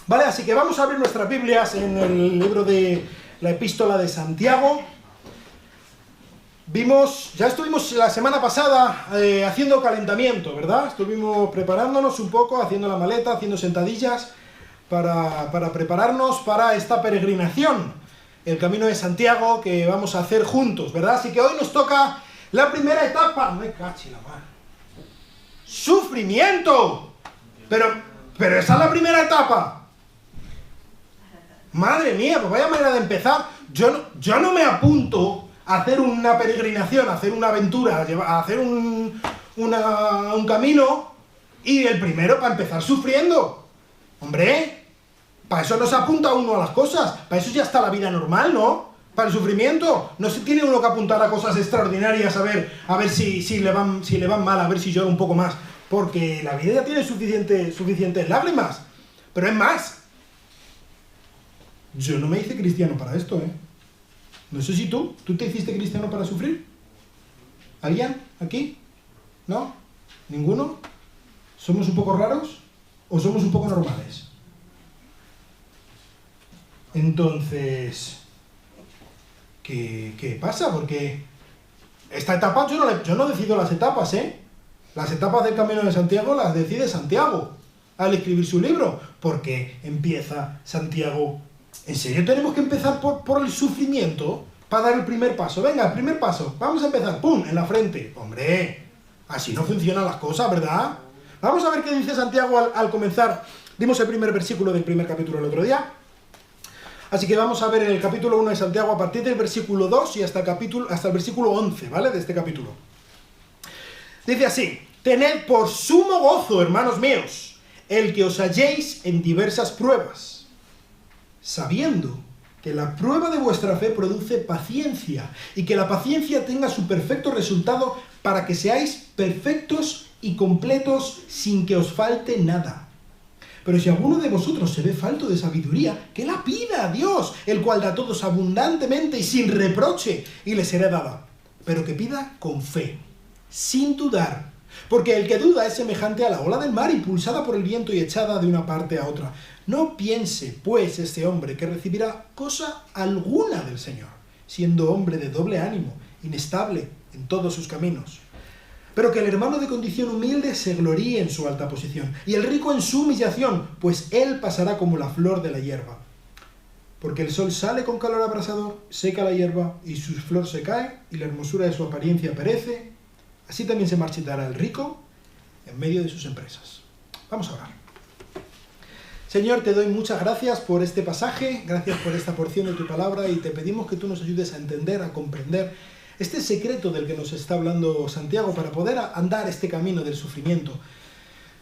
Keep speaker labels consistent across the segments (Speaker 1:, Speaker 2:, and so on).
Speaker 1: Vale, así que vamos a abrir nuestras Biblias en el libro de la Epístola de Santiago. Ya estuvimos la semana pasada haciendo calentamiento, ¿verdad? Estuvimos preparándonos un poco, haciendo la maleta, haciendo sentadillas para prepararnos para esta peregrinación, el Camino de Santiago que vamos a hacer juntos, ¿verdad? Así que hoy nos toca la primera etapa. Me cachi la mano. ¡Sufrimiento! Pero esa es la primera etapa. Madre mía, pues vaya manera de empezar. Yo no me apunto a hacer una peregrinación, a hacer una aventura, a hacer un camino y el primero para empezar sufriendo. Hombre, para eso no se apunta uno a las cosas, para eso ya está la vida normal, ¿no? Para el sufrimiento. No se tiene uno que apuntar a cosas extraordinarias a ver si le van mal, a ver si llora un poco más. Porque la vida ya tiene suficientes lágrimas. Pero es más. Yo no me hice cristiano para esto, ¿eh? No sé si tú te hiciste cristiano para sufrir. ¿Alguien aquí? ¿No? ¿Ninguno? ¿Somos un poco raros o somos un poco normales? Entonces, ¿qué pasa? Porque esta etapa yo no decido las etapas, ¿eh? Las etapas del Camino de Santiago las decide Santiago al escribir su libro, porque empieza Santiago. ¿En serio tenemos que empezar por el sufrimiento para dar el primer paso? Venga, el primer paso, vamos a empezar, ¡pum!, en la frente. Hombre, así no funcionan las cosas, ¿verdad? Vamos a ver qué dice Santiago al comenzar. Dimos el primer versículo del primer capítulo el otro día. Así que vamos a ver el capítulo 1 de Santiago a partir del versículo 2 y hasta el versículo 11, ¿vale?, de este capítulo. Dice así: tened por sumo gozo, hermanos míos, el que os halléis en diversas pruebas, sabiendo que la prueba de vuestra fe produce paciencia, y que la paciencia tenga su perfecto resultado para que seáis perfectos y completos sin que os falte nada. Pero si alguno de vosotros se ve falto de sabiduría, que la pida a Dios, el cual da a todos abundantemente y sin reproche, y le será dada. Pero que pida con fe, sin dudar, porque el que duda es semejante a la ola del mar, impulsada por el viento y echada de una parte a otra. No piense, pues, este hombre que recibirá cosa alguna del Señor, siendo hombre de doble ánimo, inestable en todos sus caminos. Pero que el hermano de condición humilde se gloríe en su alta posición, y el rico en su humillación, pues él pasará como la flor de la hierba. Porque el sol sale con calor abrasador, seca la hierba, y su flor se cae, y la hermosura de su apariencia perece. Así también se marchitará el rico en medio de sus empresas. Vamos a orar. Señor, te doy muchas gracias por este pasaje, gracias por esta porción de tu palabra, y te pedimos que tú nos ayudes a entender, a comprender este secreto del que nos está hablando Santiago para poder andar este camino del sufrimiento.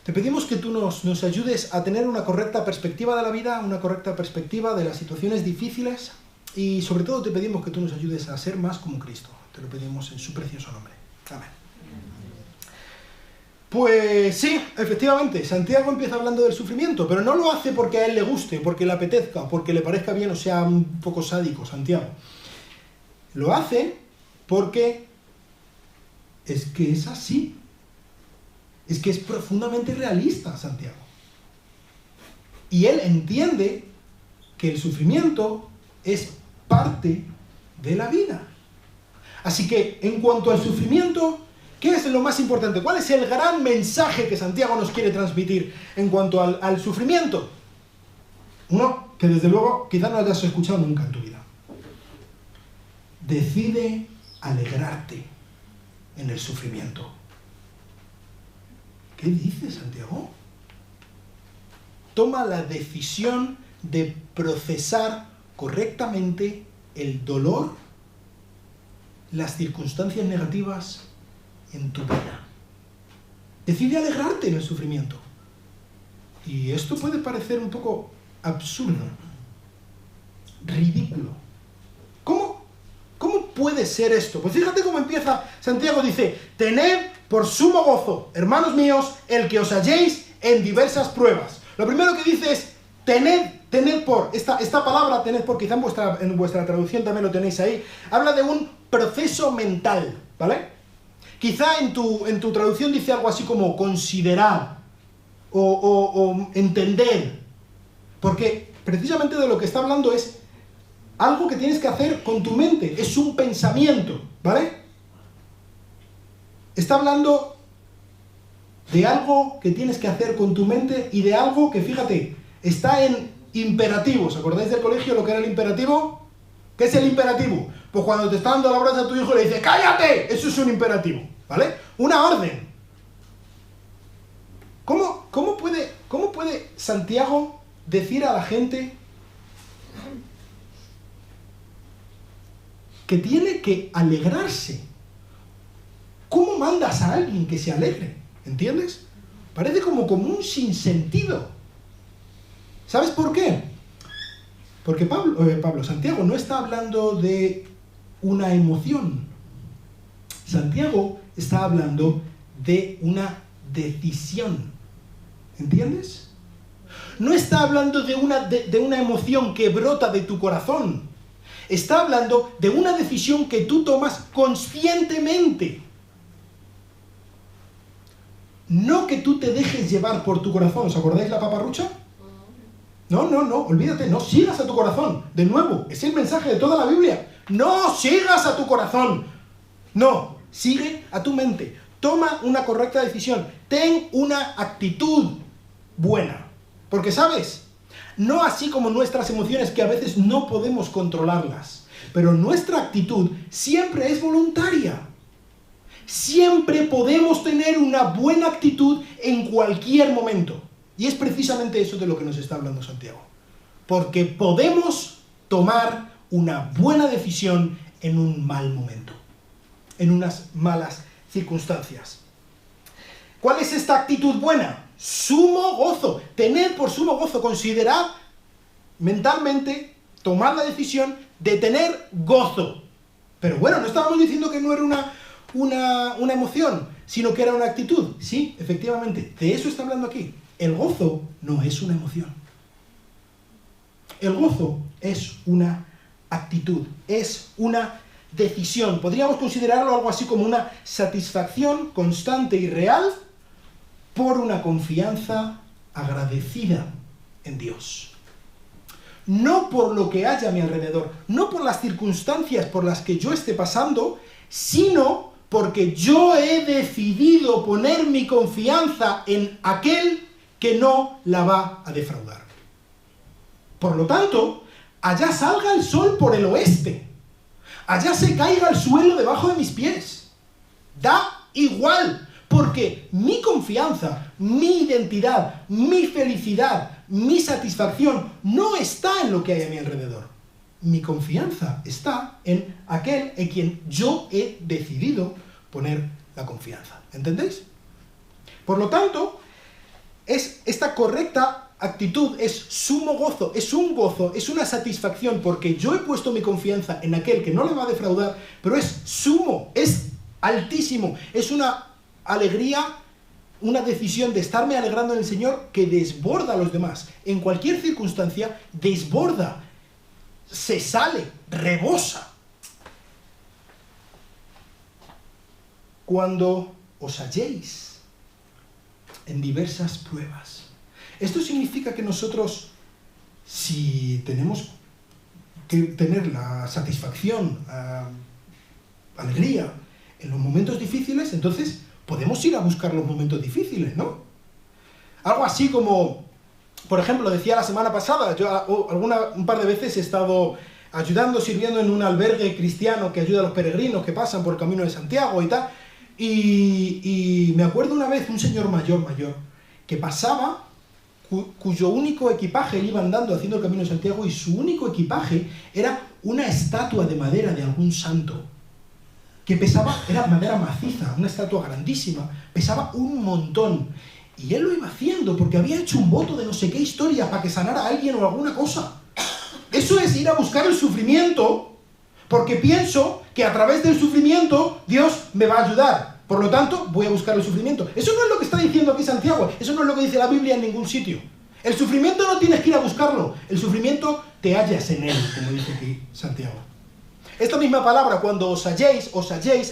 Speaker 1: Te pedimos que tú nos ayudes a tener una correcta perspectiva de la vida, una correcta perspectiva de las situaciones difíciles, y sobre todo te pedimos que tú nos ayudes a ser más como Cristo. Te lo pedimos en su precioso nombre. Amén. Pues sí, efectivamente, Santiago empieza hablando del sufrimiento, pero no lo hace porque a él le guste, porque le apetezca, porque le parezca bien o sea un poco sádico Santiago. Lo hace porque es que es así. Es que es profundamente realista Santiago. Y él entiende que el sufrimiento es parte de la vida. Así que, en cuanto al sufrimiento, ¿qué es lo más importante? ¿Cuál es el gran mensaje que Santiago nos quiere transmitir en cuanto al sufrimiento? Uno que desde luego quizá no hayas escuchado nunca en tu vida. Decide alegrarte en el sufrimiento. ¿Qué dice Santiago? Toma la decisión de procesar correctamente el dolor, las circunstancias negativas en tu vida. Decide alegrarte en el sufrimiento. Y esto puede parecer un poco absurdo, ridículo. ¿Cómo puede ser esto? Pues fíjate cómo empieza. Santiago dice: tened por sumo gozo, hermanos míos, el que os halléis en diversas pruebas. Lo primero que dice es tened por. Esta palabra, tened por, quizá en vuestra traducción también lo tenéis ahí, habla de un proceso mental, ¿vale? Quizá en tu traducción dice algo así como considerar o entender. Porque precisamente de lo que está hablando es algo que tienes que hacer con tu mente, es un pensamiento, ¿vale? Está hablando de algo que tienes que hacer con tu mente y de algo que, fíjate, está en imperativo. ¿Os acordáis del colegio lo que era el imperativo? ¿Qué es el imperativo? Pues cuando te está dando la brasa a tu hijo le dice ¡cállate! Eso es un imperativo, ¿vale? Una orden. ¿Cómo puede Santiago decir a la gente que tiene que alegrarse? ¿Cómo mandas a alguien que se alegre? ¿Entiendes? Parece como un sinsentido. ¿Sabes por qué? Porque Santiago no está hablando de una emoción. Santiago está hablando de una decisión. ¿Entiendes? No está hablando de una emoción que brota de tu corazón. Está hablando de una decisión que tú tomas conscientemente. No que tú te dejes llevar por tu corazón. ¿Os acordáis la paparrucha? No, olvídate, no sigas a tu corazón. De nuevo, es el mensaje de toda la Biblia. No sigas a tu corazón. No, sigue a tu mente. Toma una correcta decisión. Ten una actitud buena. Porque, ¿sabes? No así como nuestras emociones, que a veces no podemos controlarlas. Pero nuestra actitud siempre es voluntaria. Siempre podemos tener una buena actitud en cualquier momento. Y es precisamente eso de lo que nos está hablando Santiago. Porque podemos tomar una buena decisión en un mal momento, en unas malas circunstancias. ¿Cuál es esta actitud buena? Sumo gozo. Tener por sumo gozo, considerar mentalmente, tomar la decisión de tener gozo. Pero bueno, no estábamos diciendo que no era una emoción, sino que era una actitud. Sí, efectivamente, de eso está hablando aquí. El gozo no es una emoción. El gozo es una actitud, es una decisión. Podríamos considerarlo algo así como una satisfacción constante y real por una confianza agradecida en Dios. No por lo que haya a mi alrededor, no por las circunstancias por las que yo esté pasando, sino porque yo he decidido poner mi confianza en aquel que no la va a defraudar. Por lo tanto, allá salga el sol por el oeste, allá se caiga el suelo debajo de mis pies. Da igual, porque mi confianza, mi identidad, mi felicidad, mi satisfacción no está en lo que hay a mi alrededor. Mi confianza está en aquel en quien yo he decidido poner la confianza. ¿Entendéis? Por lo tanto, esta correcta actitud es sumo gozo, es un gozo, es una satisfacción, porque yo he puesto mi confianza en aquel que no le va a defraudar, pero es sumo, es altísimo, es una alegría, una decisión de estarme alegrando en el Señor que desborda a los demás. En cualquier circunstancia, desborda, se sale, rebosa. Cuando os halléis en diversas pruebas. Esto significa que nosotros, si tenemos que tener la satisfacción, alegría en los momentos difíciles, entonces podemos ir a buscar los momentos difíciles, ¿no? Algo así como, por ejemplo, decía la semana pasada, yo un par de veces he estado ayudando, sirviendo en un albergue cristiano que ayuda a los peregrinos que pasan por el Camino de Santiago y tal. Y me acuerdo una vez un señor mayor, que pasaba, cuyo único equipaje, él iba andando haciendo el Camino de Santiago, y su único equipaje era una estatua de madera de algún santo, que pesaba, era madera maciza, una estatua grandísima, pesaba un montón. Y él lo iba haciendo porque había hecho un voto de no sé qué historia para que sanara a alguien o alguna cosa. Eso es ir a buscar el sufrimiento, porque pienso que a través del sufrimiento Dios me va a ayudar. Por lo tanto, voy a buscar el sufrimiento. Eso no es lo que está diciendo aquí Santiago. Eso no es lo que dice la Biblia en ningún sitio. El sufrimiento no tienes que ir a buscarlo. El sufrimiento te hallas en él, como dice aquí Santiago. Esta misma palabra, cuando os halléis,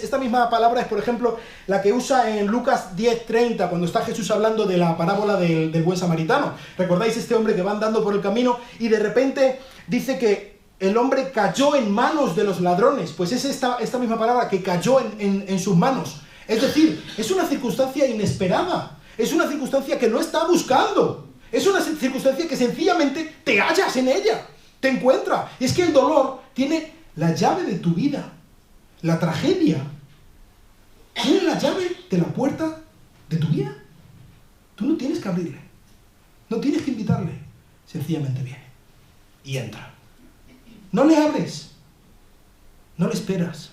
Speaker 1: esta misma palabra es, por ejemplo, la que usa en Lucas 10:30, cuando está Jesús hablando de la parábola del buen samaritano. ¿Recordáis este hombre que va andando por el camino y de repente dice que el hombre cayó en manos de los ladrones? Pues es esta misma palabra, que cayó en sus manos. Es decir, es una circunstancia inesperada, es una circunstancia que no está buscando, es una circunstancia que sencillamente te hallas en ella, te encuentra. Y es que el dolor tiene la llave de tu vida, la tragedia tiene la llave de la puerta de tu vida. Tú no tienes que abrirle, no tienes que invitarle, sencillamente viene y entra. No le abres, no le esperas,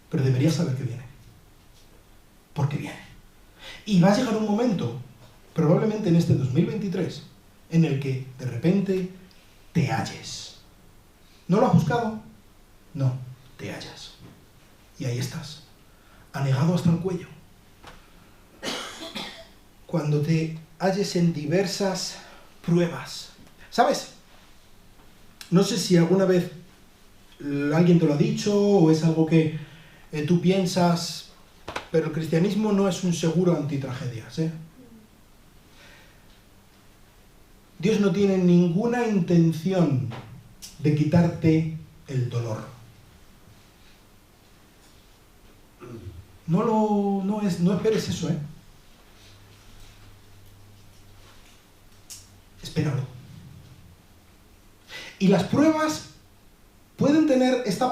Speaker 1: pero deberías saber que viene, porque viene. Y va a llegar un momento, probablemente en este 2023, en el que de repente te halles. ¿No lo has buscado? No, te hallas. Y ahí estás, anegado hasta el cuello. Cuando te halles en diversas pruebas. ¿Sabes? No sé si alguna vez alguien te lo ha dicho o es algo que tú piensas, pero el cristianismo no es un seguro antitragedias, ¿eh? Dios no tiene ninguna intención de quitarte el dolor. No esperes eso, ¿eh? Espéralo. Y las pruebas pueden tener esta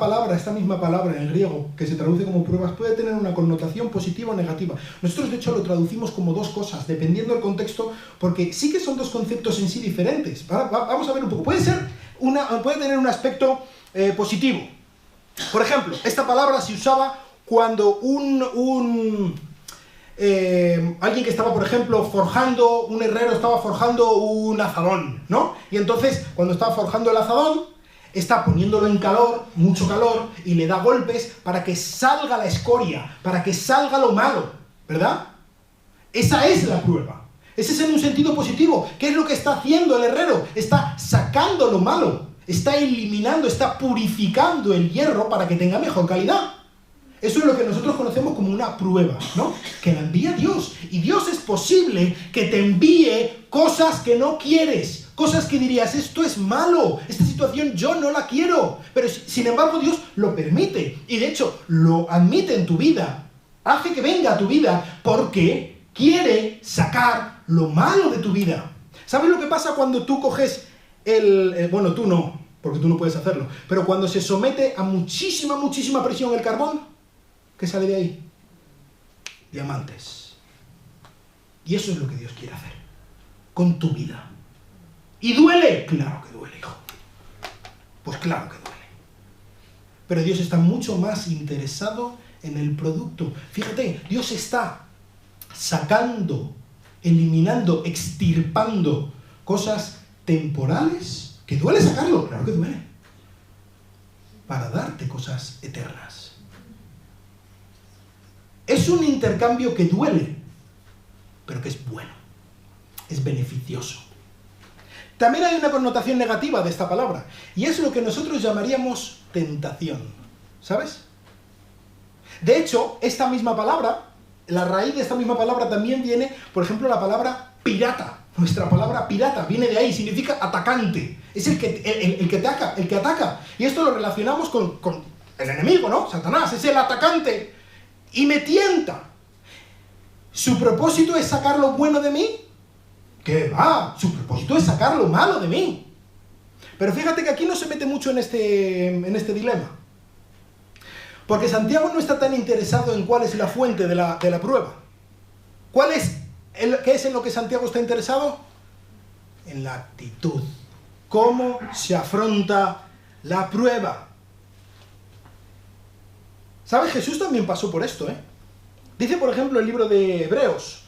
Speaker 1: misma palabra en el griego, que se traduce como pruebas, puede tener una connotación positiva o negativa. Nosotros, de hecho, lo traducimos como dos cosas, dependiendo del contexto, porque sí que son dos conceptos en sí diferentes. Vamos a ver un poco. Puede tener un aspecto positivo. Por ejemplo, esta palabra se usaba cuando alguien que estaba, por ejemplo, un herrero estaba forjando un azadón, ¿no? Y entonces, cuando estaba forjando el azadón, está poniéndolo en calor, mucho calor, y le da golpes para que salga la escoria, para que salga lo malo, ¿verdad? Esa es la prueba. Ese es en un sentido positivo. ¿Qué es lo que está haciendo el herrero? Está sacando lo malo, está eliminando, está purificando el hierro para que tenga mejor calidad. Eso es lo que nosotros conocemos como una prueba, ¿no? Que la envía Dios. Y Dios es posible que te envíe cosas que no quieres, cosas que dirías, esto es malo, esta situación yo no la quiero. Pero sin embargo Dios lo permite y de hecho lo admite en tu vida. Hace que venga a tu vida porque quiere sacar lo malo de tu vida. ¿Sabes lo que pasa cuando tú coges bueno, tú no, porque tú no puedes hacerlo, pero cuando se somete a muchísima presión el carbón, ¿qué sale de ahí? Diamantes. Y eso es lo que Dios quiere hacer con tu vida. ¿Y duele? Claro que duele, hijo. Pues claro que duele. Pero Dios está mucho más interesado en el producto. Fíjate, Dios está sacando, eliminando, extirpando cosas temporales, que duele sacarlo, claro que duele, para darte cosas eternas. Es un intercambio que duele, pero que es bueno, es beneficioso. También hay una connotación negativa de esta palabra, y es lo que nosotros llamaríamos tentación, ¿sabes? De hecho, esta misma palabra, la raíz de esta misma palabra también viene, por ejemplo, la palabra pirata. Nuestra palabra pirata viene de ahí, significa atacante. Es el que ataca. Y esto lo relacionamos con el enemigo, ¿no? Satanás, es el atacante. Y me tienta. ¿Su propósito es sacar lo bueno de mí? ¿Qué va? Su propósito es sacar lo malo de mí. Pero fíjate que aquí no se mete mucho en este dilema. Porque Santiago no está tan interesado en cuál es la fuente de la prueba. ¿Qué es en lo que Santiago está interesado? En la actitud. ¿Cómo se afronta la prueba? ¿Sabes? Jesús también pasó por esto, ¿eh? Dice, por ejemplo, el libro de Hebreos,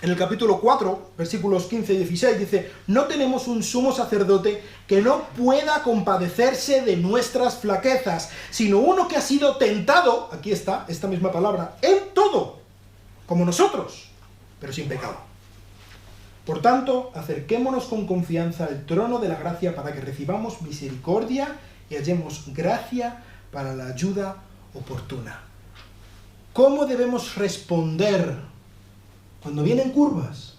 Speaker 1: en el capítulo 4, versículos 15 y 16, dice: no tenemos un sumo sacerdote que no pueda compadecerse de nuestras flaquezas, sino uno que ha sido tentado, aquí está, esta misma palabra, en todo, como nosotros, pero sin pecado. Por tanto, acerquémonos con confianza al trono de la gracia para que recibamos misericordia y hallemos gracia para la ayuda oportuna. ¿Cómo debemos responder cuando vienen curvas?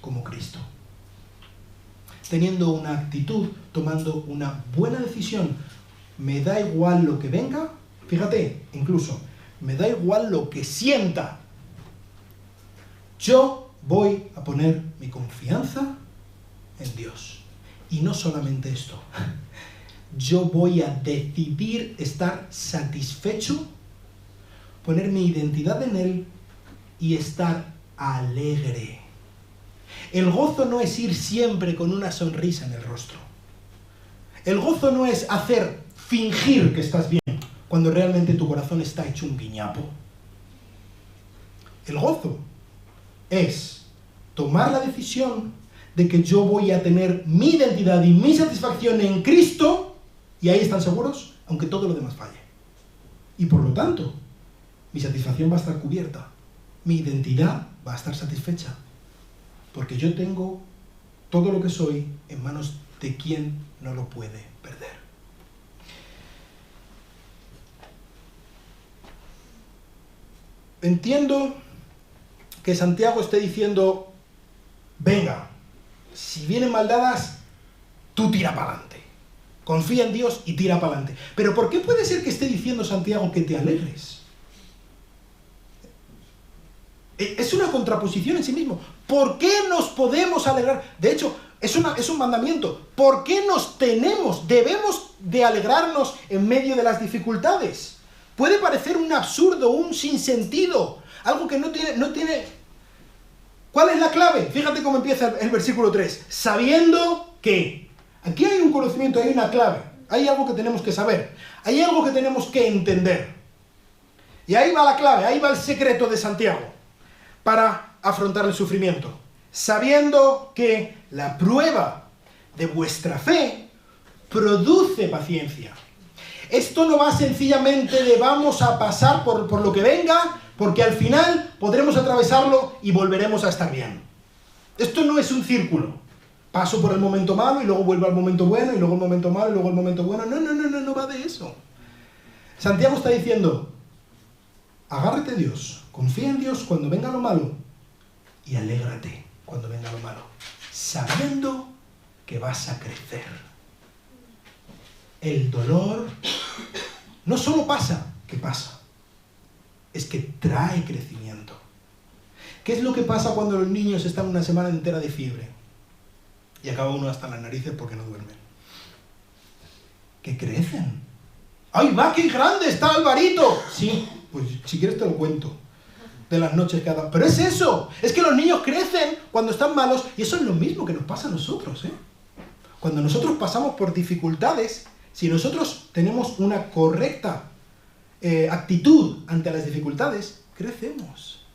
Speaker 1: Como Cristo. Teniendo una actitud, tomando una buena decisión. Me da igual lo que venga, fíjate, incluso, me da igual lo que sienta. Yo voy a poner mi confianza en Dios. Y no solamente esto. Yo voy a decidir estar satisfecho, poner mi identidad en Él y estar alegre. El gozo no es ir siempre con una sonrisa en el rostro. El gozo no es fingir que estás bien, cuando realmente tu corazón está hecho un guiñapo. El gozo es tomar la decisión de que yo voy a tener mi identidad y mi satisfacción en Cristo, y ahí están seguros, aunque todo lo demás falle. Y por lo tanto, mi satisfacción va a estar cubierta, mi identidad va a estar satisfecha, porque yo tengo todo lo que soy en manos de quien no lo puede perder. Entiendo que Santiago esté diciendo, venga, si vienen maldadas, tú tira para adelante. Confía en Dios y tira para adelante. Pero ¿por qué puede ser que esté diciendo Santiago que te alegres? Es una contraposición en sí mismo. ¿Por qué nos podemos alegrar? De hecho, es un mandamiento. ¿Por qué debemos de alegrarnos en medio de las dificultades? Puede parecer un absurdo, un sinsentido, algo que no tiene... ¿Cuál es la clave? Fíjate cómo empieza el versículo 3. Sabiendo que... Aquí hay un conocimiento, hay una clave. Hay algo que tenemos que saber. Hay algo que tenemos que entender. Y ahí va la clave, ahí va el secreto de Santiago para afrontar el sufrimiento. Sabiendo que la prueba de vuestra fe produce paciencia. Esto no va sencillamente de vamos a pasar por lo que venga, porque al final podremos atravesarlo y volveremos a estar bien. Esto no es un círculo. Paso por el momento malo y luego vuelvo al momento bueno, y luego el momento malo y luego el momento bueno. No va de eso. Santiago está diciendo, agárrate a Dios, confía en Dios cuando venga lo malo y alégrate cuando venga lo malo, sabiendo que vas a crecer. El dolor no solo pasa, que pasa, es que trae crecimiento. ¿Qué es lo que pasa cuando los niños están una semana entera de fiebre? Y acaba uno hasta las narices porque no duermen. Que crecen. ¡Ay, va, qué grande está Alvarito! Sí, pues si quieres te lo cuento. De las noches que ha dado. Pero es eso. Es que los niños crecen cuando están malos. Y eso es lo mismo que nos pasa a nosotros, ¿eh? Cuando nosotros pasamos por dificultades, si nosotros tenemos una correcta actitud ante las dificultades, crecemos.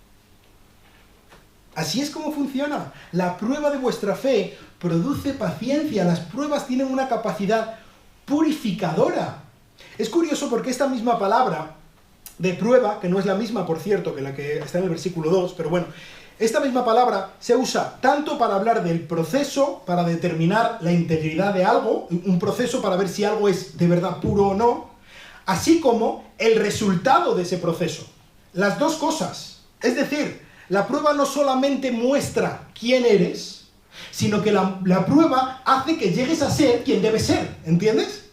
Speaker 1: Así es como funciona. La prueba de vuestra fe produce paciencia. Las pruebas tienen una capacidad purificadora. Es curioso porque esta misma palabra de prueba, que no es la misma, por cierto, que la que está en el versículo 2, pero bueno, esta misma palabra se usa tanto para hablar del proceso, para determinar la integridad de algo, un proceso para ver si algo es de verdad puro o no, así como el resultado de ese proceso. Las dos cosas. Es decir, la prueba no solamente muestra quién eres, sino que la prueba hace que llegues a ser quien debes ser. ¿Entiendes?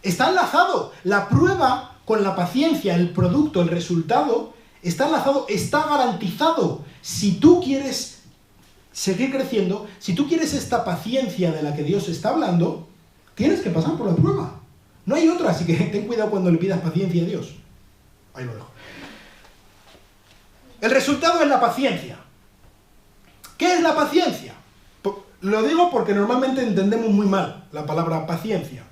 Speaker 1: Está enlazado. La prueba con la paciencia, el producto, el resultado, está enlazado, está garantizado. Si tú quieres seguir creciendo, si tú quieres esta paciencia de la que Dios está hablando, tienes que pasar por la prueba. No hay otra, así que ten cuidado cuando le pidas paciencia a Dios. Ahí lo dejo. El resultado es la paciencia. ¿Qué es la paciencia? Lo digo porque normalmente entendemos muy mal la palabra paciencia.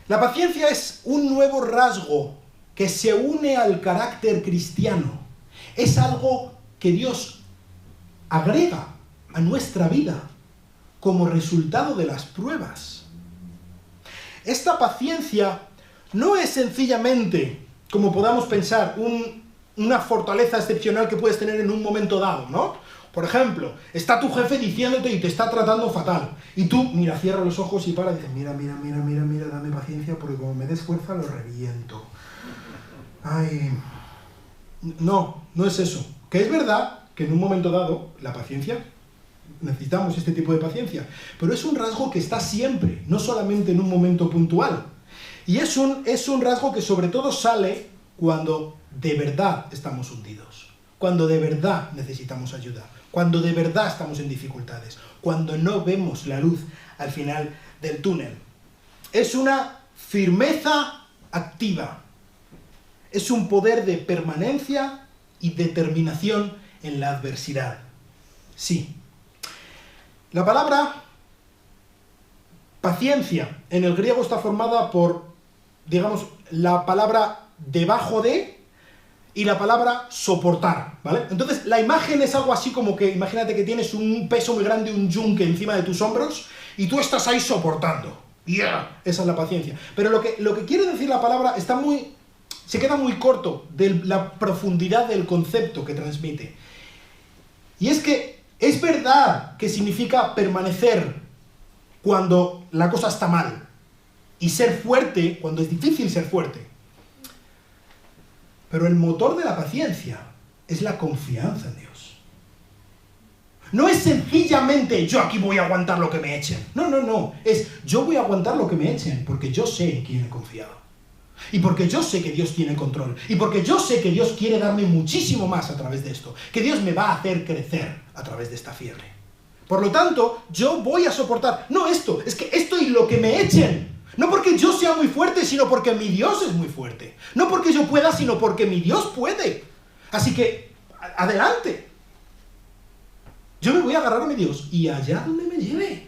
Speaker 1: La paciencia es un nuevo rasgo que se une al carácter cristiano. Es algo que Dios agrega a nuestra vida como resultado de las pruebas. Esta paciencia no es sencillamente, como podamos pensar, una fortaleza excepcional que puedes tener en un momento dado, ¿no? Por ejemplo, está tu jefe diciéndote y te está tratando fatal. Y tú, mira, cierra los ojos y para y dices, mira, dame paciencia porque como me des fuerza lo reviento. Ay... No es eso. Que es verdad que en un momento dado, la paciencia, necesitamos este tipo de paciencia, pero es un rasgo que está siempre, no solamente en un momento puntual. Y es un rasgo que sobre todo sale cuando de verdad estamos hundidos, cuando de verdad necesitamos ayuda, cuando de verdad estamos en dificultades, cuando no vemos la luz al final del túnel. Es una firmeza activa, es un poder de permanencia y determinación en la adversidad. Sí. La palabra paciencia en el griego está formada por, digamos, la palabra debajo de y la palabra soportar, ¿vale? Entonces, la imagen es algo así como que, imagínate que tienes un peso muy grande, un yunque encima de tus hombros, y tú estás ahí soportando. ¡Yeah! Esa es la paciencia. Pero lo que quiere decir la palabra se queda muy corto de la profundidad del concepto que transmite. Y es que es verdad que significa permanecer cuando la cosa está mal, y ser fuerte cuando es difícil ser fuerte. Pero el motor de la paciencia es la confianza en Dios. No es sencillamente yo aquí voy a aguantar lo que me echen. No. Es yo voy a aguantar lo que me echen porque yo sé en quién he confiado. Y porque yo sé que Dios tiene control. Y porque yo sé que Dios quiere darme muchísimo más a través de esto. Que Dios me va a hacer crecer a través de esta fiebre. Por lo tanto, yo voy a soportar. No esto, es que esto y lo que me echen. No porque yo sea muy fuerte, sino porque mi Dios es muy fuerte. No porque yo pueda, sino porque mi Dios puede. Así que, adelante. Yo me voy a agarrar a mi Dios y allá donde me lleve.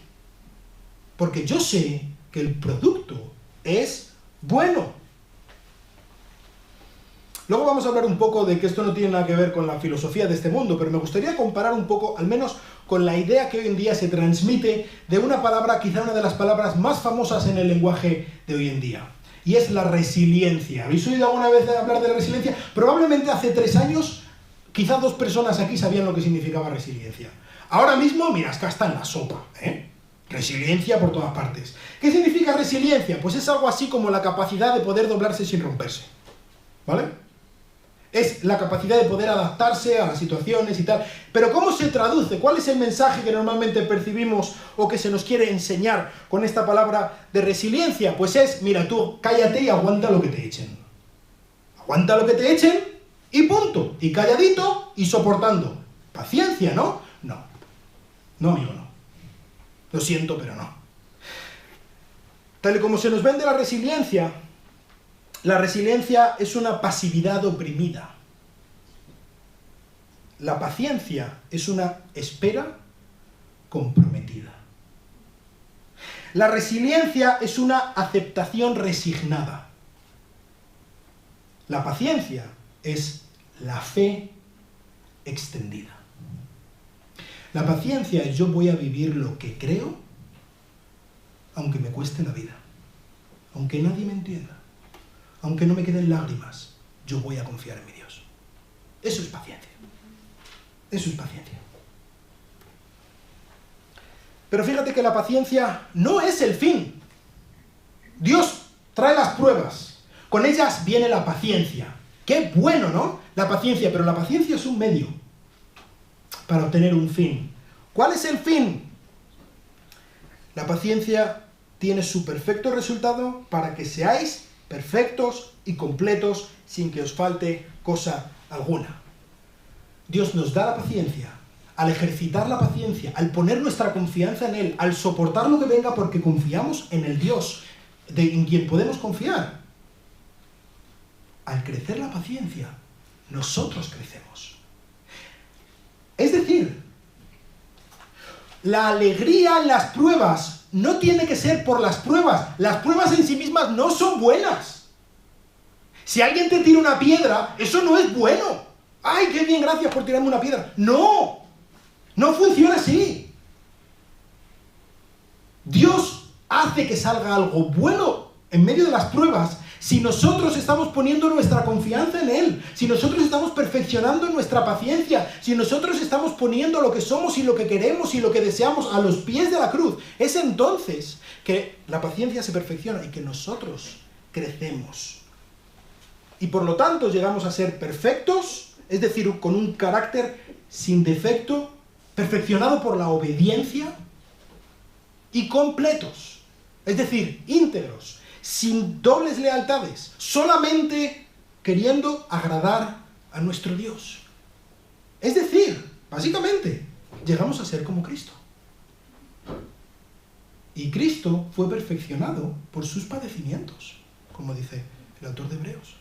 Speaker 1: Porque yo sé que el producto es bueno. Luego vamos a hablar un poco de que esto no tiene nada que ver con la filosofía de este mundo, pero me gustaría comparar un poco, al menos con la idea que hoy en día se transmite de una palabra, quizá una de las palabras más famosas en el lenguaje de hoy en día, y es la resiliencia. ¿Habéis oído alguna vez hablar de la resiliencia? Probablemente hace 3 años, quizá 2 personas aquí sabían lo que significaba resiliencia. Ahora mismo, mira, es que está en la sopa, ¿eh? Resiliencia por todas partes. ¿Qué significa resiliencia? Pues es algo así como la capacidad de poder doblarse sin romperse, ¿vale? Es la capacidad de poder adaptarse a las situaciones y tal. Pero ¿cómo se traduce? ¿Cuál es el mensaje que normalmente percibimos o que se nos quiere enseñar con esta palabra de resiliencia? Pues es, mira, tú cállate y aguanta lo que te echen. Aguanta lo que te echen y punto. Y calladito y soportando. Paciencia, ¿no? No. No, amigo, no. Lo siento, pero no. Tal y como se nos vende la resiliencia es una pasividad oprimida. La paciencia es una espera comprometida. La resiliencia es una aceptación resignada. La paciencia es la fe extendida. La paciencia es yo voy a vivir lo que creo, aunque me cueste la vida, aunque nadie me entienda. Aunque no me queden lágrimas, yo voy a confiar en mi Dios. Eso es paciencia. Eso es paciencia. Pero fíjate que la paciencia no es el fin. Dios trae las pruebas. Con ellas viene la paciencia. Qué bueno, ¿no? La paciencia, pero la paciencia es un medio para obtener un fin. ¿Cuál es el fin? La paciencia tiene su perfecto resultado para que seáis perfectos y completos sin que os falte cosa alguna. Dios nos da la paciencia. Al ejercitar la paciencia, al poner nuestra confianza en Él, al soportar lo que venga porque confiamos en el Dios en quien podemos confiar. Al crecer la paciencia, nosotros crecemos. Es decir, la alegría en las pruebas no tiene que ser por las pruebas. Las pruebas en sí mismas no son buenas. Si alguien te tira una piedra, eso no es bueno. ¡Ay, qué bien, gracias por tirarme una piedra! ¡No! No funciona así. Dios hace que salga algo bueno en medio de las pruebas Si nosotros estamos poniendo nuestra confianza en Él, si nosotros estamos perfeccionando nuestra paciencia, si nosotros estamos poniendo lo que somos y lo que queremos y lo que deseamos a los pies de la cruz, es entonces que la paciencia se perfecciona y que nosotros crecemos. Y por lo tanto llegamos a ser perfectos, es decir, con un carácter sin defecto, perfeccionado por la obediencia, y completos, es decir, íntegros, sin dobles lealtades, solamente queriendo agradar a nuestro Dios. Es decir, básicamente, llegamos a ser como Cristo. Y Cristo fue perfeccionado por sus padecimientos, como dice el autor de Hebreos.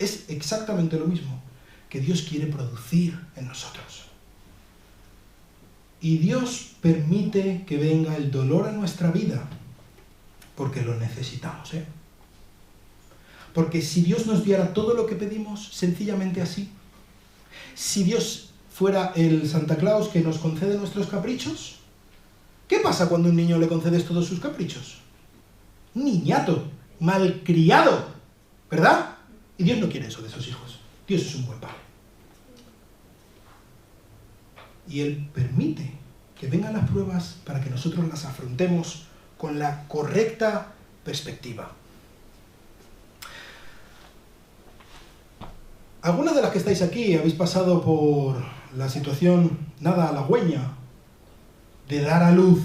Speaker 1: Es exactamente lo mismo que Dios quiere producir en nosotros. Y Dios permite que venga el dolor a nuestra vida porque lo necesitamos, Porque si Dios nos diera todo lo que pedimos, sencillamente así, si Dios fuera el Santa Claus que nos concede nuestros caprichos, ¿qué pasa cuando a un niño le concedes todos sus caprichos? Un niñato, malcriado, ¿verdad? Y Dios no quiere eso de sus hijos. Dios es un buen padre. Y Él permite que vengan las pruebas para que nosotros las afrontemos con la correcta perspectiva. Algunas de las que estáis aquí habéis pasado por la situación nada halagüeña de dar a luz.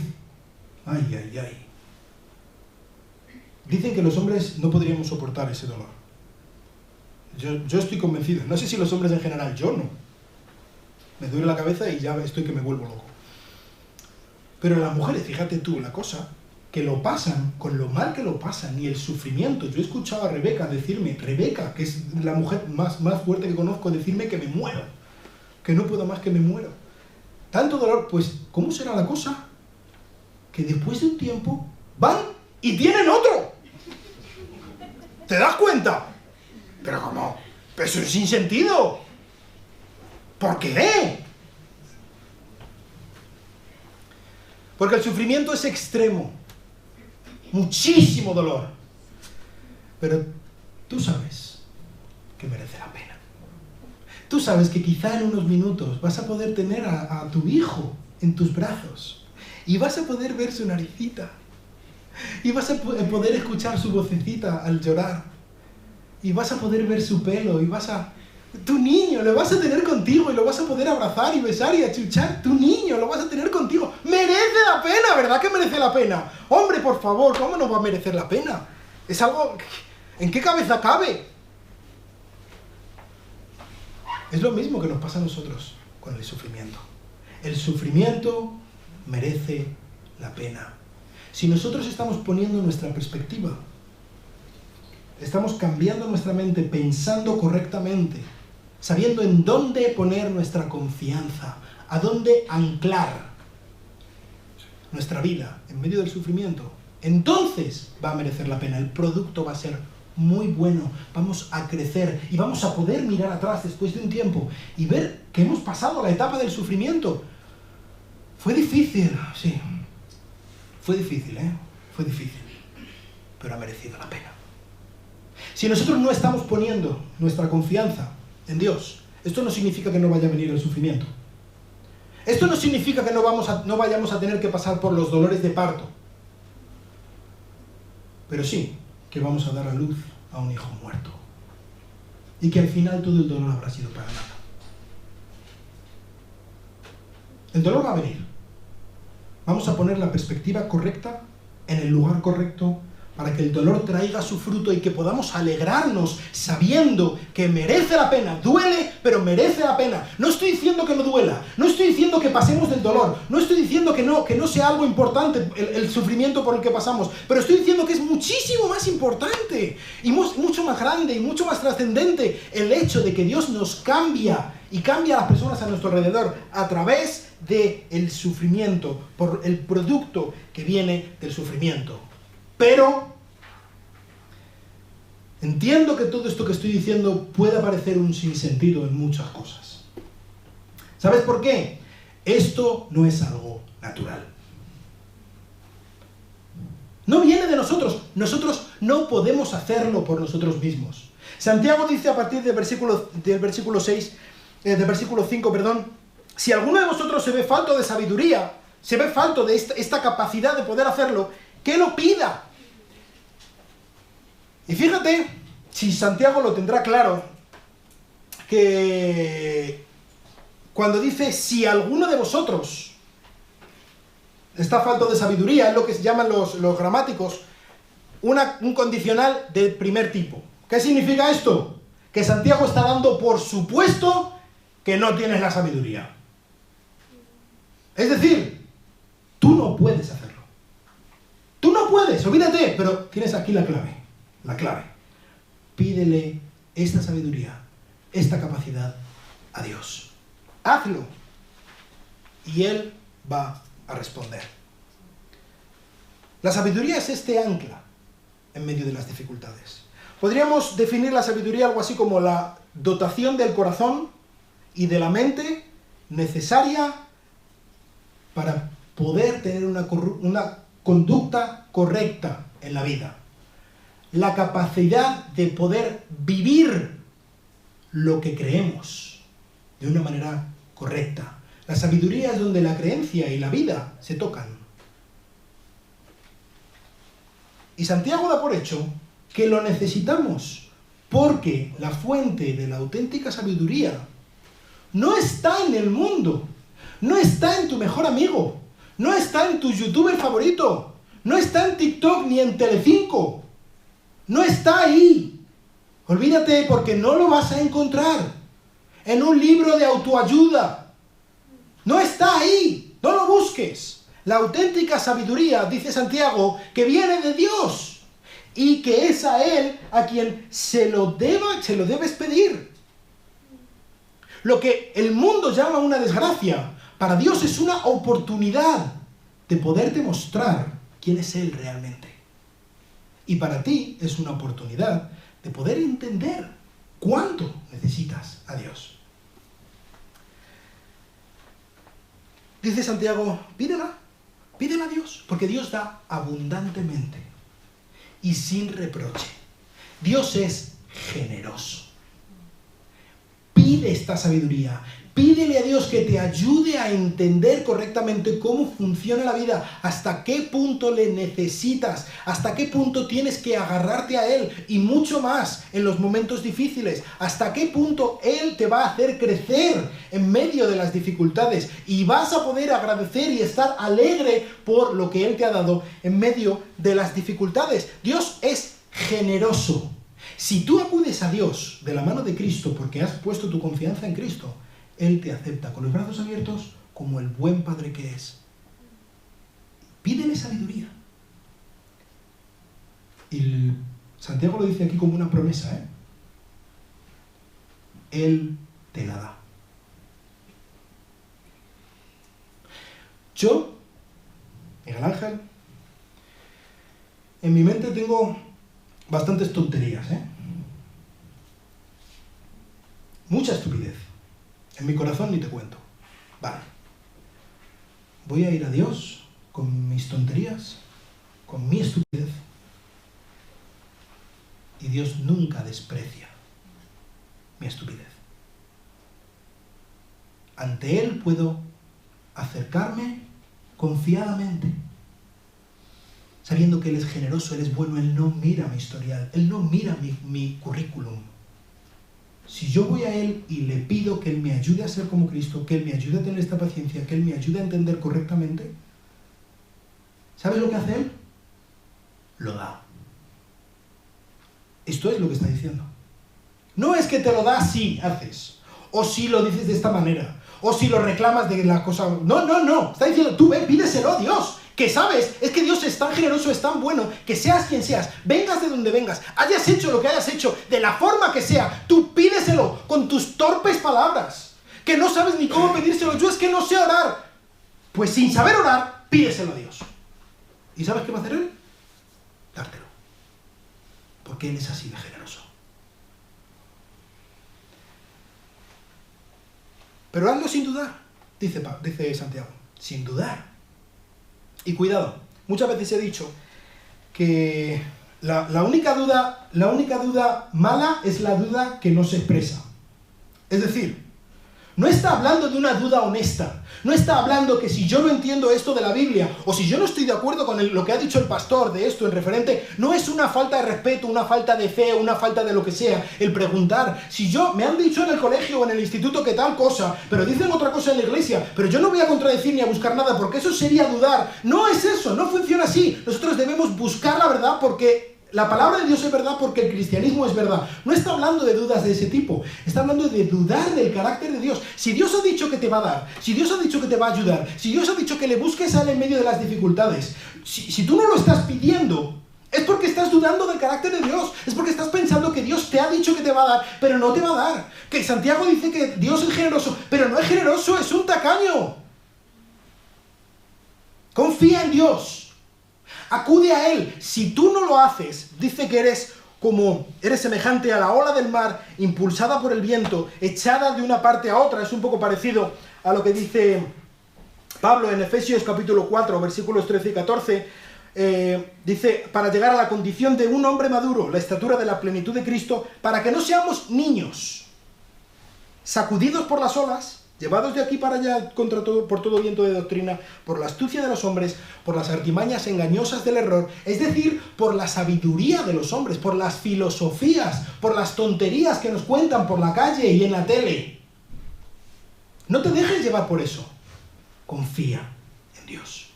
Speaker 1: Ay, ay, ay. Dicen que los hombres no podríamos soportar ese dolor. Yo estoy convencido. No sé si los hombres en general, yo no. Me duele la cabeza y ya estoy que me vuelvo loco. Pero las mujeres, fíjate tú, la cosa, que lo pasan, con lo mal que lo pasan, y el sufrimiento. Yo he escuchado a Rebeca decirme, Rebeca, que es la mujer más fuerte que conozco, decirme que me muero, que no puedo más, que me muero. Tanto dolor, pues, ¿cómo será la cosa? Que después de un tiempo van y tienen otro. ¿Te das cuenta? Pero ¿cómo? Pero eso es sin sentido. ¿Por qué? Porque el sufrimiento es extremo. Muchísimo dolor. Pero tú sabes que merece la pena. Tú sabes que quizá en unos minutos vas a poder tener a tu hijo en tus brazos. Y vas a poder ver su naricita. Y vas a poder escuchar su vocecita al llorar. Y vas a poder ver su pelo. Y tu niño lo vas a tener contigo y lo vas a poder abrazar y besar y achuchar. Tu niño lo vas a tener contigo. ¡Merece la pena! ¿Verdad que merece la pena? Hombre, por favor, ¿cómo no va a merecer la pena? Es algo... ¿En qué cabeza cabe? Es lo mismo que nos pasa a nosotros con el sufrimiento. El sufrimiento merece la pena. Si nosotros estamos poniendo nuestra perspectiva, estamos cambiando nuestra mente, pensando correctamente, sabiendo en dónde poner nuestra confianza, a dónde anclar nuestra vida en medio del sufrimiento, entonces va a merecer la pena. El producto va a ser muy bueno, vamos a crecer y vamos a poder mirar atrás después de un tiempo y ver que hemos pasado la etapa del sufrimiento. Fue difícil, sí, fue difícil, fue difícil, pero ha merecido la pena. Si nosotros no estamos poniendo nuestra confianza en Dios, esto no significa que no vaya a venir el sufrimiento. Esto no significa que no vayamos a tener que pasar por los dolores de parto. Pero sí que vamos a dar a luz a un hijo muerto. Y que al final todo el dolor habrá sido para nada. El dolor va a venir. Vamos a poner la perspectiva correcta en el lugar correcto para que el dolor traiga su fruto y que podamos alegrarnos sabiendo que merece la pena. Duele, pero merece la pena. No estoy diciendo que no duela, no estoy diciendo que pasemos del dolor, no estoy diciendo que no sea algo importante el sufrimiento por el que pasamos, pero estoy diciendo que es muchísimo más importante y mucho más grande y mucho más trascendente el hecho de que Dios nos cambia y cambia a las personas a nuestro alrededor a través del sufrimiento, por el producto que viene del sufrimiento. Pero entiendo que todo esto que estoy diciendo puede parecer un sinsentido en muchas cosas. ¿Sabes por qué? Esto no es algo natural. No viene de nosotros, Nosotros no podemos hacerlo por nosotros mismos. Santiago dice a partir del versículo 5, perdón, si alguno de vosotros se ve falto de sabiduría, se ve falto de esta capacidad de poder hacerlo, que lo pida. Y fíjate, si Santiago lo tendrá claro, que cuando dice si alguno de vosotros está falto de sabiduría, es lo que se llaman los gramáticos, un condicional del primer tipo. ¿Qué significa esto? Que Santiago está dando por supuesto que no tienes la sabiduría. Es decir, tú no puedes hacerlo. Tú no puedes, olvídate, pero tienes aquí la clave. La clave. Pídele esta sabiduría, esta capacidad a Dios. Hazlo. Y Él va a responder. La sabiduría es este ancla en medio de las dificultades. Podríamos definir la sabiduría algo así como la dotación del corazón y de la mente necesaria para poder tener una conducta correcta en la vida. La capacidad de poder vivir lo que creemos de una manera correcta. La sabiduría es donde la creencia y la vida se tocan. Y Santiago da por hecho que lo necesitamos, porque la fuente de la auténtica sabiduría no está en el mundo, no está en tu mejor amigo, no está en tu youtuber favorito, no está en TikTok ni en Telecinco, no está ahí. Olvídate, porque no lo vas a encontrar en un libro de autoayuda. No está ahí, no lo busques. La auténtica sabiduría, dice Santiago, que viene de Dios y que es a Él a quien se lo debes pedir. Lo que el mundo llama una desgracia, para Dios es una oportunidad de poderte mostrar quién es Él realmente. Y para ti es una oportunidad de poder entender cuánto necesitas a Dios. Dice Santiago, pídela a Dios, porque Dios da abundantemente y sin reproche. Dios es generoso. Pide esta sabiduría, pídele a Dios que te ayude a entender correctamente cómo funciona la vida, hasta qué punto le necesitas, hasta qué punto tienes que agarrarte a Él y mucho más en los momentos difíciles, hasta qué punto Él te va a hacer crecer en medio de las dificultades y vas a poder agradecer y estar alegre por lo que Él te ha dado en medio de las dificultades. Dios es generoso. Si tú acudes a Dios de la mano de Cristo porque has puesto tu confianza en Cristo, Él te acepta con los brazos abiertos como el buen Padre que es. Pídele sabiduría. Y Santiago lo dice aquí como una promesa, ¿eh? Él te la da. Yo, Miguel Ángel, en mi mente tengo bastantes tonterías, ¿eh? Mucha estupidez. En mi corazón ni te cuento. Vale. Voy a ir a Dios con mis tonterías, con mi estupidez. Y Dios nunca desprecia mi estupidez. Ante Él puedo acercarme confiadamente, sabiendo que Él es generoso, Él es bueno, Él no mira mi historial, Él no mira mi currículum. Si yo voy a Él y le pido que Él me ayude a ser como Cristo, que Él me ayude a tener esta paciencia, que Él me ayude a entender correctamente, ¿sabes lo que hace Él? Lo da. Esto es lo que está diciendo. No es que te lo da si haces, o si lo dices de esta manera, o si lo reclamas de la cosa... No. Está diciendo, tú ven, pídeselo a Dios. Que sabes, es que Dios es tan generoso, es tan bueno, que seas quien seas, vengas de donde vengas, hayas hecho lo que hayas hecho, de la forma que sea, tú pídeselo con tus torpes palabras, que no sabes ni cómo pedírselo. Yo es que no sé orar. Pues sin saber orar, pídeselo a Dios. ¿Y sabes qué va a hacer Él? Dártelo. Porque Él es así de generoso. Pero hazlo sin dudar, dice Santiago, sin dudar. Y cuidado, muchas veces he dicho que La única duda mala es la duda que no se expresa. Es decir, no está hablando de una duda honesta. No está hablando que si yo no entiendo esto de la Biblia, o si yo no estoy de acuerdo con lo que ha dicho el pastor de esto en referente, no es una falta de respeto, una falta de fe, una falta de lo que sea, el preguntar. Si me han dicho en el colegio o en el instituto que tal cosa, pero dicen otra cosa en la iglesia, pero yo no voy a contradecir ni a buscar nada, porque eso sería dudar. No es eso, no funciona así. Nosotros debemos buscar la verdad porque la palabra de Dios es verdad, porque el cristianismo es verdad. No está hablando de dudas de ese tipo. Está hablando de dudar del carácter de Dios. Si Dios ha dicho que te va a dar, si Dios ha dicho que te va a ayudar, si Dios ha dicho que le busques a Él en medio de las dificultades, si tú no lo estás pidiendo, es porque estás dudando del carácter de Dios. Es porque estás pensando que Dios te ha dicho que te va a dar, pero no te va a dar. Que Santiago dice que Dios es generoso, pero no es generoso, es un tacaño. Confía en Dios. Acude a Él. Si tú no lo haces, dice que eres semejante a la ola del mar, impulsada por el viento, echada de una parte a otra. Es un poco parecido a lo que dice Pablo en Efesios capítulo 4, versículos 13 y 14. Dice, para llegar a la condición de un hombre maduro, la estatura de la plenitud de Cristo, para que no seamos niños, sacudidos por las olas, llevados de aquí para allá por todo viento de doctrina, por la astucia de los hombres, por las artimañas engañosas del error, es decir, por la sabiduría de los hombres, por las filosofías, por las tonterías que nos cuentan por la calle y en la tele. No te dejes llevar por eso. Confía en Dios.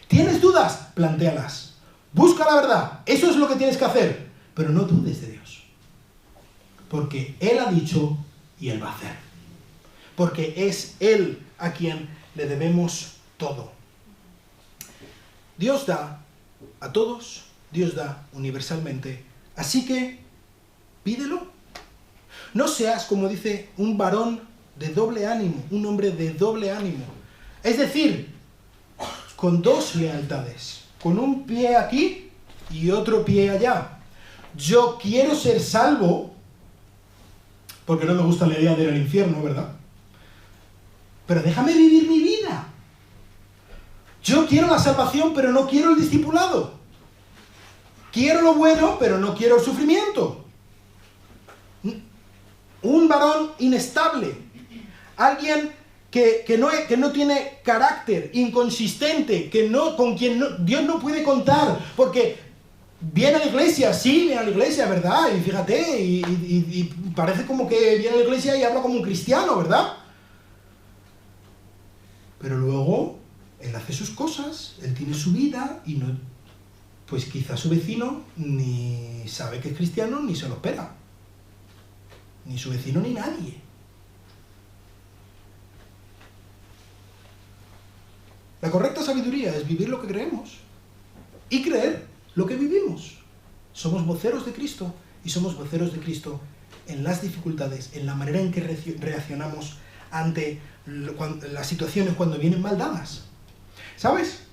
Speaker 1: ¿Tienes dudas? Plantéalas. Busca la verdad. Eso es lo que tienes que hacer. Pero no dudes de Dios. Porque Él ha dicho y Él va a hacer. Porque es Él a quien le debemos todo. Dios da a todos, Dios da universalmente, así que pídelo. No seas, como dice, un varón de doble ánimo, un hombre de doble ánimo. Es decir, con dos lealtades, con un pie aquí y otro pie allá. Yo quiero ser salvo, porque no me gusta la idea de ir al infierno, ¿verdad? Pero déjame vivir mi vida. Yo quiero la salvación, pero no quiero el discipulado. Quiero lo bueno, pero no quiero el sufrimiento. Un varón inestable. Alguien que no tiene carácter, inconsistente, con quien Dios no puede contar. Porque viene a la iglesia, sí, viene a la iglesia, ¿verdad? Y fíjate, y parece como que viene a la iglesia y habla como un cristiano, ¿verdad? Pero luego, él hace sus cosas, él tiene su vida y no, pues quizás su vecino ni sabe que es cristiano ni se lo espera. Ni su vecino ni nadie. La correcta sabiduría es vivir lo que creemos y creer lo que vivimos. Somos voceros de Cristo y somos voceros de Cristo en las dificultades, en la manera en que reaccionamos ante las situaciones cuando vienen mal dadas. ¿Sabes?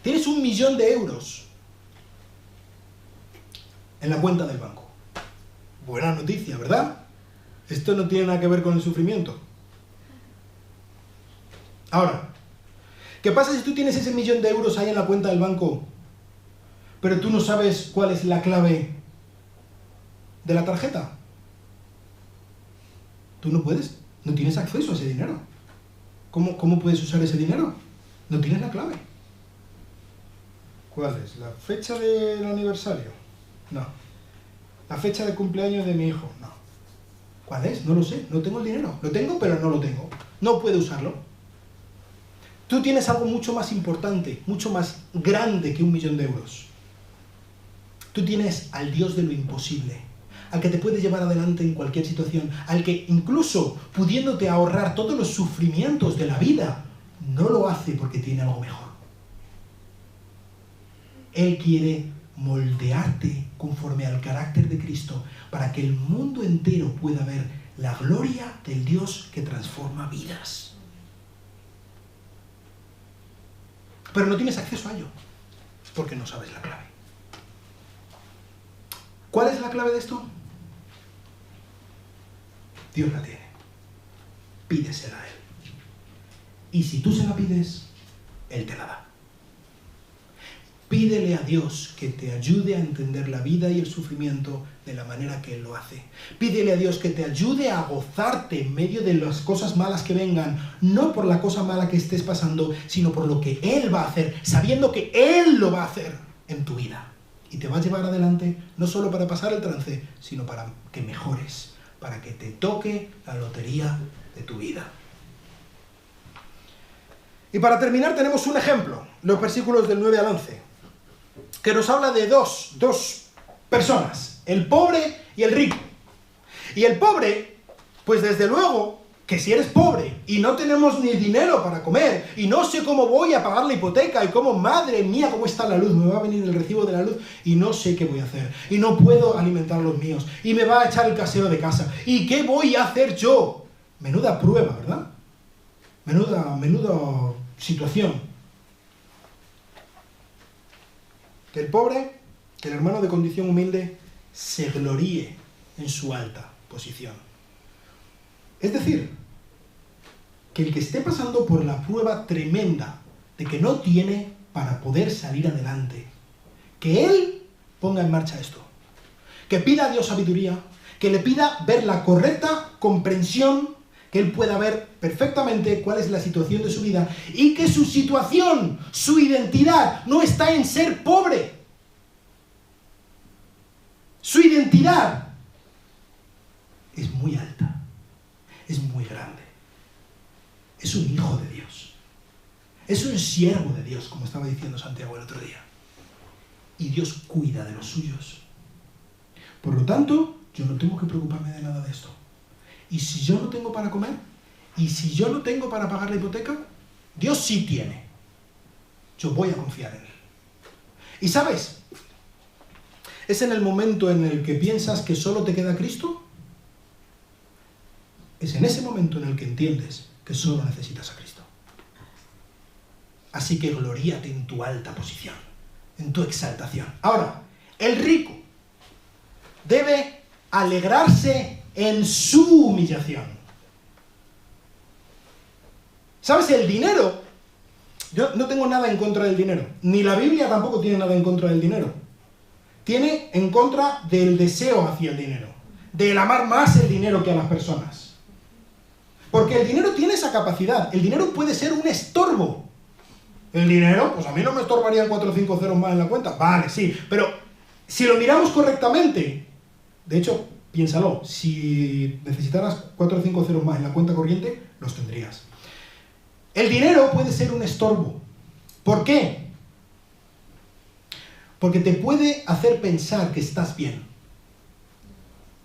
Speaker 1: Tienes 1 millón de euros en la cuenta del banco. Buena noticia, ¿verdad? Esto no tiene nada que ver con el sufrimiento. Ahora, ¿qué pasa si tú tienes ese 1 millón de euros ahí en la cuenta del banco, pero tú no sabes cuál es la clave de la tarjeta? Tú no tienes acceso a ese dinero. ¿Cómo puedes usar ese dinero? No tienes la clave. ¿Cuál es? ¿La fecha del aniversario? No. ¿La fecha de cumpleaños de mi hijo? No. ¿Cuál es? No lo sé. No tengo el dinero. Lo tengo, pero no lo tengo. No puedo usarlo. Tú tienes algo mucho más importante, mucho más grande que 1 millón de euros. Tú tienes al Dios de lo imposible, al que te puede llevar adelante en cualquier situación, al que incluso pudiéndote ahorrar todos los sufrimientos de la vida, no lo hace porque tiene algo mejor. Él quiere moldearte conforme al carácter de Cristo para que el mundo entero pueda ver la gloria del Dios que transforma vidas. Pero no tienes acceso a ello porque no sabes la clave. ¿Cuál es la clave de esto? Dios la tiene. Pídesela a Él. Y si tú se la pides, Él te la da. Pídele a Dios que te ayude a entender la vida y el sufrimiento de la manera que Él lo hace. Pídele a Dios que te ayude a gozarte en medio de las cosas malas que vengan, no por la cosa mala que estés pasando, sino por lo que Él va a hacer, sabiendo que Él lo va a hacer en tu vida. Y te va a llevar adelante, no solo para pasar el trance, sino para que mejores, para que te toque la lotería de tu vida. Y para terminar tenemos un ejemplo, los versículos del 9 al 11, que nos habla de dos personas, el pobre y el rico. Y el pobre, pues desde luego, que si eres pobre y no tenemos ni dinero para comer, y no sé cómo voy a pagar la hipoteca, y cómo, madre mía, cómo está la luz, me va a venir el recibo de la luz, y no sé qué voy a hacer, y no puedo alimentar a los míos, y me va a echar el casero de casa, ¿y qué voy a hacer yo? Menuda prueba, ¿verdad? Menuda situación. Que el pobre, que el hermano de condición humilde, se gloríe en su alta posición. Es decir, que el que esté pasando por la prueba tremenda de que no tiene para poder salir adelante, que él ponga en marcha esto. Que pida a Dios sabiduría, que le pida ver la correcta comprensión, que él pueda ver perfectamente cuál es la situación de su vida y que su situación, su identidad, no está en ser pobre. Su identidad es muy alta, es muy grande. Es un hijo de Dios. Es un siervo de Dios, como estaba diciendo Santiago el otro día. Y Dios cuida de los suyos. Por lo tanto, yo no tengo que preocuparme de nada de esto. Y si yo no tengo para comer, y si yo no tengo para pagar la hipoteca, Dios sí tiene. Yo voy a confiar en Él. ¿Y sabes? Es en el momento en el que piensas que solo te queda Cristo, es en ese momento en el que entiendes que solo necesitas a Cristo. Así que gloríate en tu alta posición, en tu exaltación. Ahora, el rico debe alegrarse en su humillación. ¿Sabes? El dinero, yo no tengo nada en contra del dinero, ni la Biblia tampoco tiene nada en contra del dinero. Tiene en contra del deseo hacia el dinero, del amar más el dinero que a las personas. Porque el dinero tiene esa capacidad, el dinero puede ser un estorbo. El dinero, pues a mí no me estorbarían 4 o 5 ceros más en la cuenta, vale, sí, pero si lo miramos correctamente, de hecho, piénsalo, si necesitaras 4 o 5 ceros más en la cuenta corriente, los tendrías. El dinero puede ser un estorbo. ¿Por qué? Porque te puede hacer pensar que estás bien,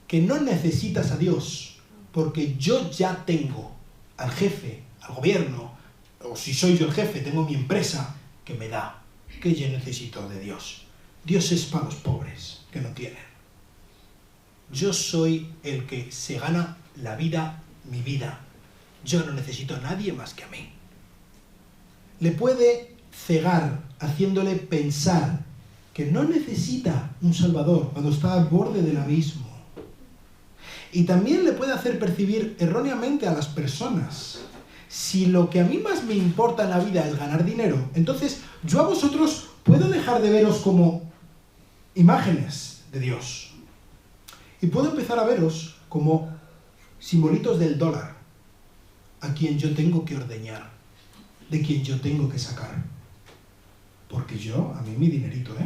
Speaker 1: que no necesitas a Dios, porque yo ya tengo al jefe, al gobierno, o si soy yo el jefe, tengo mi empresa que me da, que yo necesito de Dios. Dios es para los pobres que no tienen. Yo soy el que se gana la vida, mi vida. Yo no necesito a nadie más que a mí. Le puede cegar haciéndole pensar que no necesita un Salvador cuando está al borde del abismo. Y también le puede hacer percibir erróneamente a las personas. Si lo que a mí más me importa en la vida es ganar dinero, entonces yo a vosotros puedo dejar de veros como imágenes de Dios. Y puedo empezar a veros como simbolitos del dólar, a quien yo tengo que ordeñar, de quien yo tengo que sacar. Porque a mí mi dinerito,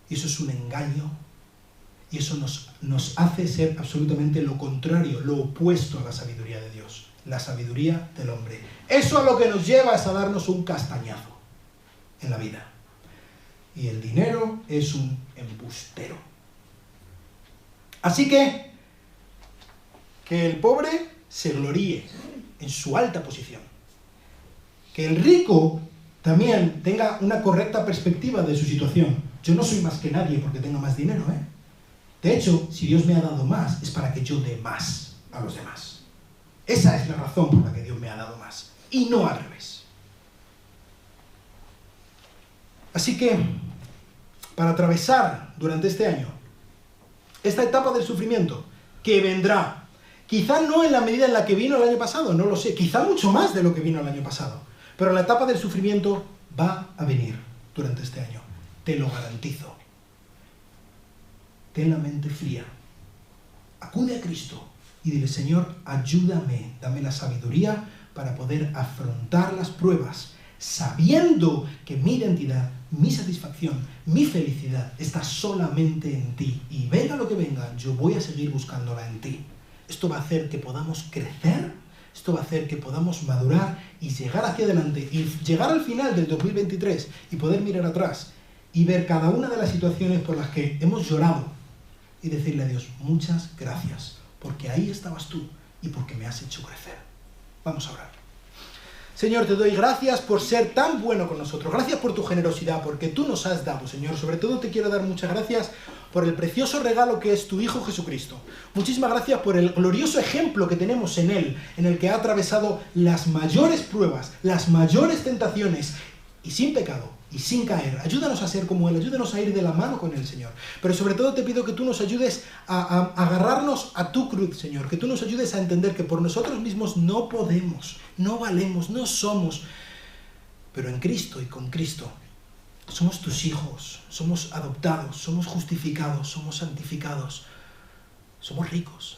Speaker 1: Y eso es un engaño, y eso nos hace ser absolutamente lo contrario, lo opuesto a la sabiduría de Dios, la sabiduría del hombre. Eso a lo que nos lleva es a darnos un castañazo en la vida. Y el dinero es un embustero. Así que el pobre se gloríe en su alta posición. Que el rico también tenga una correcta perspectiva de su situación. Yo no soy más que nadie porque tengo más dinero, De hecho, si Dios me ha dado más, es para que yo dé más a los demás. Esa es la razón por la que Dios me ha dado más, y no al revés. Así que, para atravesar durante este año esta etapa del sufrimiento que vendrá, quizá no en la medida en la que vino el año pasado, no lo sé, quizá mucho más de lo que vino el año pasado, pero la etapa del sufrimiento va a venir durante este año. Te lo garantizo. Ten la mente fría. Acude a Cristo y dile, Señor, ayúdame, dame la sabiduría para poder afrontar las pruebas, sabiendo que mi identidad, mi satisfacción, mi felicidad está solamente en ti. Y venga lo que venga, yo voy a seguir buscándola en ti. Esto va a hacer que podamos crecer, esto va a hacer que podamos madurar y llegar hacia adelante, y llegar al final del 2023 y poder mirar atrás y ver cada una de las situaciones por las que hemos llorado y decirle a Dios, muchas gracias, porque ahí estabas tú y porque me has hecho crecer. Vamos a orar. Señor, te doy gracias por ser tan bueno con nosotros. Gracias por tu generosidad, porque tú nos has dado, Señor. Sobre todo te quiero dar muchas gracias por el precioso regalo que es tu Hijo Jesucristo. Muchísimas gracias por el glorioso ejemplo que tenemos en Él, en el que ha atravesado las mayores pruebas, las mayores tentaciones, y sin pecado, y sin caer. Ayúdanos a ser como Él, ayúdanos a ir de la mano con Él, Señor. Pero sobre todo te pido que tú nos ayudes a agarrarnos a tu cruz, Señor. Que tú nos ayudes a entender que por nosotros mismos no podemos, no valemos, no somos. Pero en Cristo y con Cristo somos tus hijos, somos adoptados, somos justificados, somos santificados, somos ricos.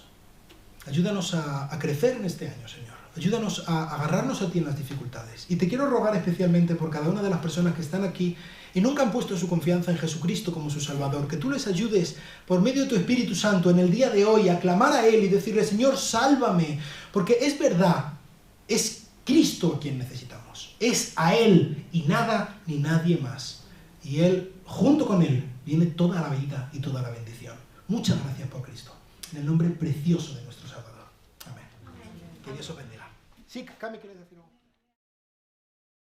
Speaker 1: Ayúdanos a crecer en este año, Señor. Ayúdanos a agarrarnos a ti en las dificultades. Y te quiero rogar especialmente por cada una de las personas que están aquí y nunca han puesto su confianza en Jesucristo como su Salvador, que tú les ayudes por medio de tu Espíritu Santo en el día de hoy a clamar a Él y decirle, Señor, sálvame, porque es verdad, es Cristo a quien necesitamos, es a Él y nada ni nadie más. Y Él, junto con Él, viene toda la vida y toda la bendición. Muchas gracias por Cristo, en el nombre precioso de nuestro Salvador. Amén. Que Dios os bendiga. Sí, Cami, ¿quieres decir algo?